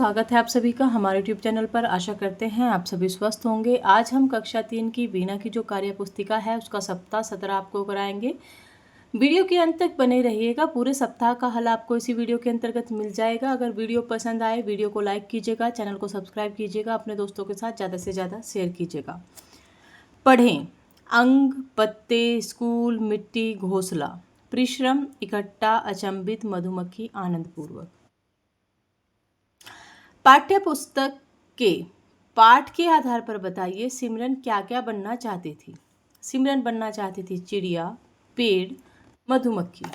स्वागत है आप सभी का हमारे यूट्यूब चैनल पर। आशा करते हैं आप सभी स्वस्थ होंगे। आज हम कक्षा 3 की वीणा की जो कार्य पुस्तिका है उसका सप्ताह 17 आपको कराएंगे। वीडियो के अंत तक बने रहिएगा। पूरे सप्ताह का हल आपको इसी वीडियो के अंतर्गत मिल जाएगा। अगर वीडियो पसंद आए वीडियो को लाइक कीजिएगा, चैनल को सब्सक्राइब कीजिएगा, अपने दोस्तों के साथ ज़्यादा से ज़्यादा शेयर कीजिएगा। पढ़ें। अंग, पत्ते, स्कूल, मिट्टी, घोंसला, परिश्रम, इकट्ठा, अचंभित, मधुमक्खी, आनंदपूर्वक। पाठ्य पुस्तक के पाठ के आधार पर बताइए सिमरन क्या क्या बनना चाहती थी। सिमरन बनना चाहती थी चिड़िया, पेड़, मधुमक्खी।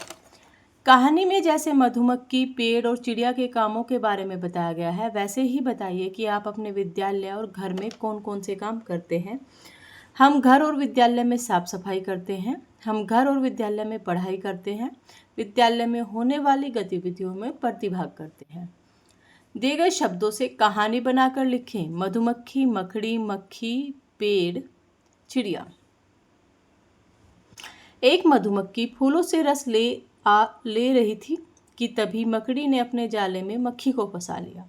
कहानी में जैसे मधुमक्खी, पेड़ और चिड़िया के कामों के बारे में बताया गया है, वैसे ही बताइए कि आप अपने विद्यालय और घर में कौन कौन से काम करते हैं। हम घर और विद्यालय में साफ सफाई करते हैं। हम घर और विद्यालय में पढ़ाई करते हैं। विद्यालय में होने वाली गतिविधियों में प्रतिभाग करते हैं। दिए गए शब्दों से कहानी बनाकर लिखें। मधुमक्खी, मकड़ी, मक्खी, पेड़, चिड़िया। एक मधुमक्खी फूलों से रस ले रही थी कि तभी मकड़ी ने अपने जाले में मक्खी को फंसा लिया।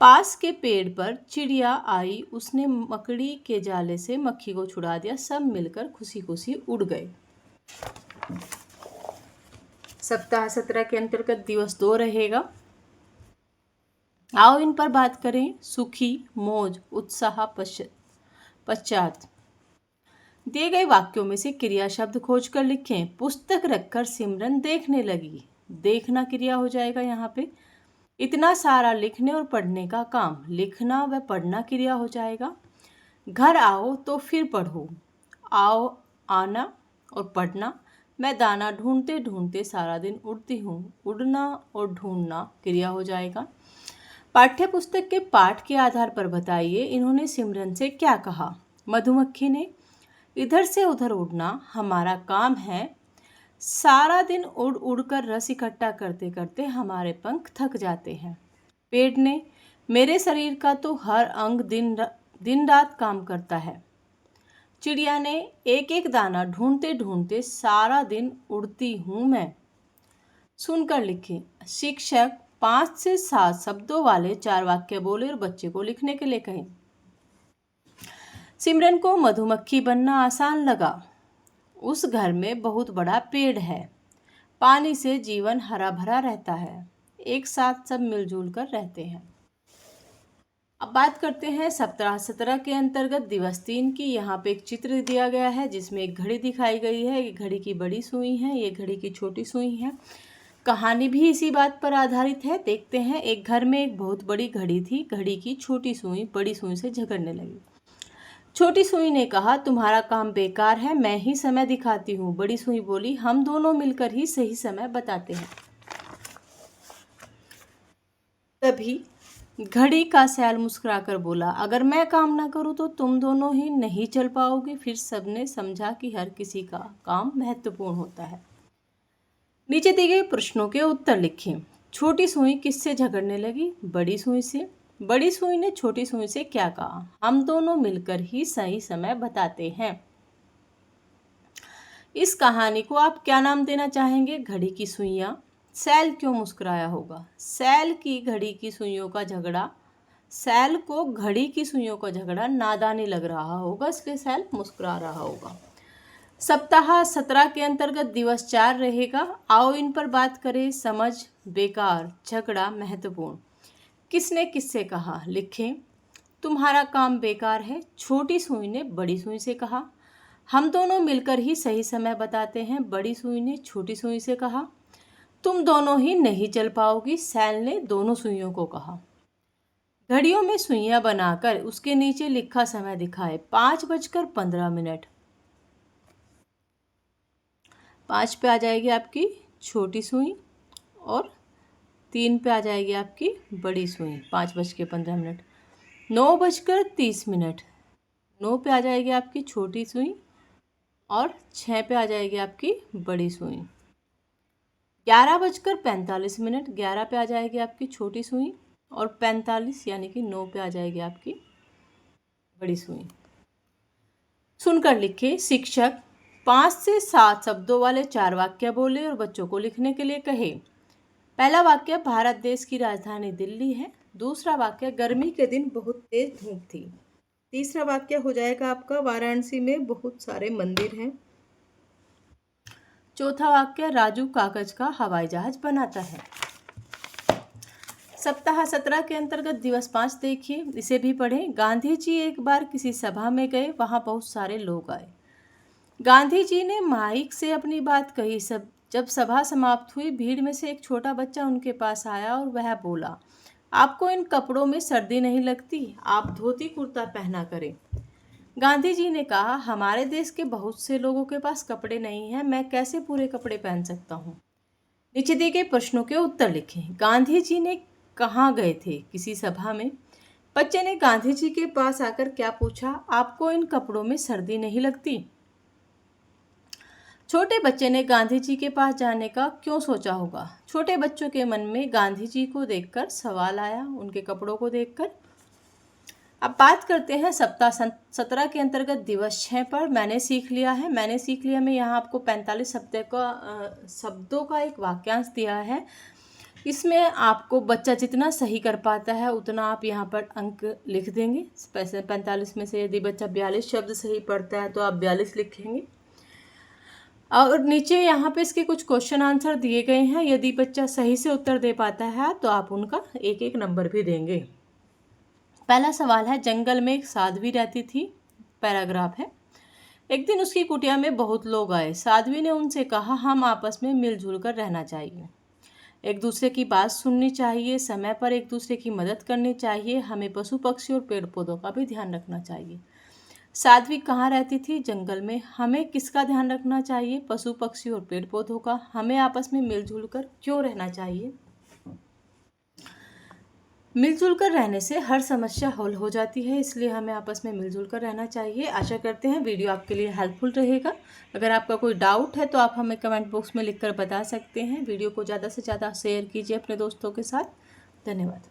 पास के पेड़ पर चिड़िया आई, उसने मकड़ी के जाले से मक्खी को छुड़ा दिया। सब मिलकर खुशी खुशी उड़ गए। सप्ताह 17 के अंतर्गत दिवस 2 रहेगा। आओ इन पर बात करें। सुखी, मौज, उत्साह, पश्चात। दिए गए वाक्यों में से क्रिया शब्द खोजकर लिखें। पुस्तक रखकर सिमरन देखने लगी। देखना क्रिया हो जाएगा यहाँ पे। इतना सारा लिखने और पढ़ने का काम, लिखना व पढ़ना क्रिया हो जाएगा। घर आओ तो फिर पढ़ो। आओ, आना और पढ़ना। मैं दाना ढूंढते ढूंढते सारा दिन उड़ती हूँ। उड़ना और ढूंढना क्रिया हो जाएगा। पाठ्य पुस्तक के पाठ के आधार पर बताइए इन्होंने सिमरन से क्या कहा। मधुमक्खी ने, इधर से उधर उड़ना हमारा काम है। सारा दिन उड़ उड़ कर रस इकट्ठा करते करते हमारे पंख थक जाते हैं। पेड़ ने, मेरे शरीर का तो हर अंग दिन रात काम करता है। चिड़िया ने, एक एक दाना ढूंढते ढूंढते सारा दिन उड़ती हूँ मैं। सुनकर लिखें। शिक्षक 5 से 7 शब्दों वाले 4 वाक्य बोले और बच्चे को लिखने के लिए कहें। सिमरन को मधुमक्खी बनना आसान लगा। उस घर में बहुत बड़ा पेड़ है। पानी से जीवन हरा भरा रहता है। एक साथ सब मिलजुल कर रहते हैं। अब बात करते हैं सप्ताह 17 के अंतर्गत दिवस 3 की। यहाँ पे एक चित्र दिया गया है जिसमें एक घड़ी दिखाई गई है। ये घड़ी की बड़ी सुई है, ये घड़ी की छोटी सुई है। कहानी भी इसी बात पर आधारित है। देखते हैं। एक घर में एक बहुत बड़ी घड़ी थी। घड़ी की छोटी सुई बड़ी सुई से झगड़ने लगी। छोटी सुई ने कहा, तुम्हारा काम बेकार है, मैं ही समय दिखाती हूँ। बड़ी सुई बोली, हम दोनों मिलकर ही सही समय बताते हैं। तभी घड़ी का सैल मुस्कुराकर बोला, अगर मैं काम ना करूँ तो तुम दोनों ही नहीं चल पाओगे। फिर सबने समझा कि हर किसी का काम महत्वपूर्ण होता है। नीचे दिए गए प्रश्नों के उत्तर लिखें। छोटी सुई किससे झगड़ने लगी? बड़ी सुई से। बड़ी सुई ने छोटी सुई से क्या कहा? हम दोनों मिलकर ही सही समय बताते हैं। इस कहानी को आप क्या नाम देना चाहेंगे? घड़ी की सुइयां। सैल क्यों मुस्कुराया होगा? सैल की घड़ी की सुइयों का झगड़ा, सैल को घड़ी की सुइयों का झगड़ा नादानी लग रहा होगा, इसलिए सैल मुस्कुरा रहा होगा। सप्ताह 17 के अंतर्गत दिवस 4 रहेगा। आओ इन पर बात करें। समझ, बेकार, झगड़ा, महत्वपूर्ण। किसने किससे कहा? लिखें। तुम्हारा काम बेकार है, छोटी सुई ने बड़ी सुई से कहा। हम दोनों मिलकर ही सही समय बताते हैं, बड़ी सुई ने छोटी सुई से कहा। तुम दोनों ही नहीं चल पाओगी, सैल ने दोनों सुइयों को कहा। घड़ियों में सुइयां बनाकर उसके नीचे लिखा समय दिखाए। 5:15। 5 पे आ जाएगी आपकी छोटी सुई और 3 पे आ जाएगी आपकी बड़ी सुई। 5:15। 9:30। 9 पे आ जाएगी आपकी छोटी सुई और 6 पे आ जाएगी आपकी बड़ी सुई। 11:45। 11 पे आ जाएगी आपकी छोटी सुई और 45 यानी कि 9 पे आ जाएगी आपकी बड़ी सुई। सुनकर लिखे। शिक्षक 5 से 7 शब्दों वाले 4 वाक्य बोले और बच्चों को लिखने के लिए कहे। पहला वाक्य, भारत देश की राजधानी दिल्ली है। दूसरा वाक्य, गर्मी के दिन बहुत तेज धूप थी। तीसरा वाक्य हो जाएगा आपका, वाराणसी में बहुत सारे मंदिर हैं। चौथा वाक्य, राजू कागज का हवाई जहाज बनाता है। सप्ताह 17 के अंतर्गत दिवस 5 देखिए, इसे भी पढ़ें। गांधी जी एक बार किसी सभा में गए, वहां बहुत सारे लोग आए। गांधी जी ने माइक से अपनी बात कही। जब सभा समाप्त हुई, भीड़ में से एक छोटा बच्चा उनके पास आया और वह बोला, आपको इन कपड़ों में सर्दी नहीं लगती? आप धोती कुर्ता पहना करें। गांधी जी ने कहा, हमारे देश के बहुत से लोगों के पास कपड़े नहीं हैं, मैं कैसे पूरे कपड़े पहन सकता हूँ। नीचे दिए गए प्रश्नों के उत्तर लिखें। गांधी जी ने कहाँ गए थे? किसी सभा में। बच्चे ने गांधी जी के पास आकर क्या पूछा? आपको इन कपड़ों में सर्दी नहीं लगती? छोटे बच्चे ने गांधी जी के पास जाने का क्यों सोचा होगा? छोटे बच्चों के मन में गांधी जी को देखकर सवाल आया, उनके कपड़ों को देखकर। अब बात करते हैं सप्ताह 17 के अंतर्गत दिवस 6 पर। मैंने सीख लिया में यहाँ आपको 45 शब्दों का एक वाक्यांश दिया है। इसमें आपको बच्चा जितना सही कर पाता है उतना आप यहाँ पर अंक लिख देंगे। 45 में से यदि बच्चा 42 शब्द सही पढ़ता है तो आप 42 लिखेंगे। और नीचे यहाँ पे इसके कुछ क्वेश्चन आंसर दिए गए हैं। यदि बच्चा सही से उत्तर दे पाता है तो आप उनका एक एक नंबर भी देंगे। पहला सवाल है, जंगल में एक साध्वी रहती थी। पैराग्राफ है। एक दिन उसकी कुटिया में बहुत लोग आए। साध्वी ने उनसे कहा, हम आपस में मिलजुल कर रहना चाहिए, एक दूसरे की बात सुननी चाहिए, समय पर एक दूसरे की मदद करनी चाहिए, हमें पशु पक्षी और पेड़ पौधों का भी ध्यान रखना चाहिए। साध्वी कहाँ रहती थी? जंगल में। हमें किसका ध्यान रखना चाहिए? पशु पक्षी और पेड़ पौधों का। हमें आपस में मिलजुल कर क्यों रहना चाहिए? मिलजुल कर रहने से हर समस्या हल हो जाती है, इसलिए हमें आपस में मिलजुल कर रहना चाहिए। आशा करते हैं वीडियो आपके लिए हेल्पफुल रहेगा। अगर आपका कोई डाउट है तो आप हमें कमेंट बॉक्स में लिखकर बता सकते हैं। वीडियो को ज़्यादा से ज़्यादा शेयर कीजिए अपने दोस्तों के साथ। धन्यवाद।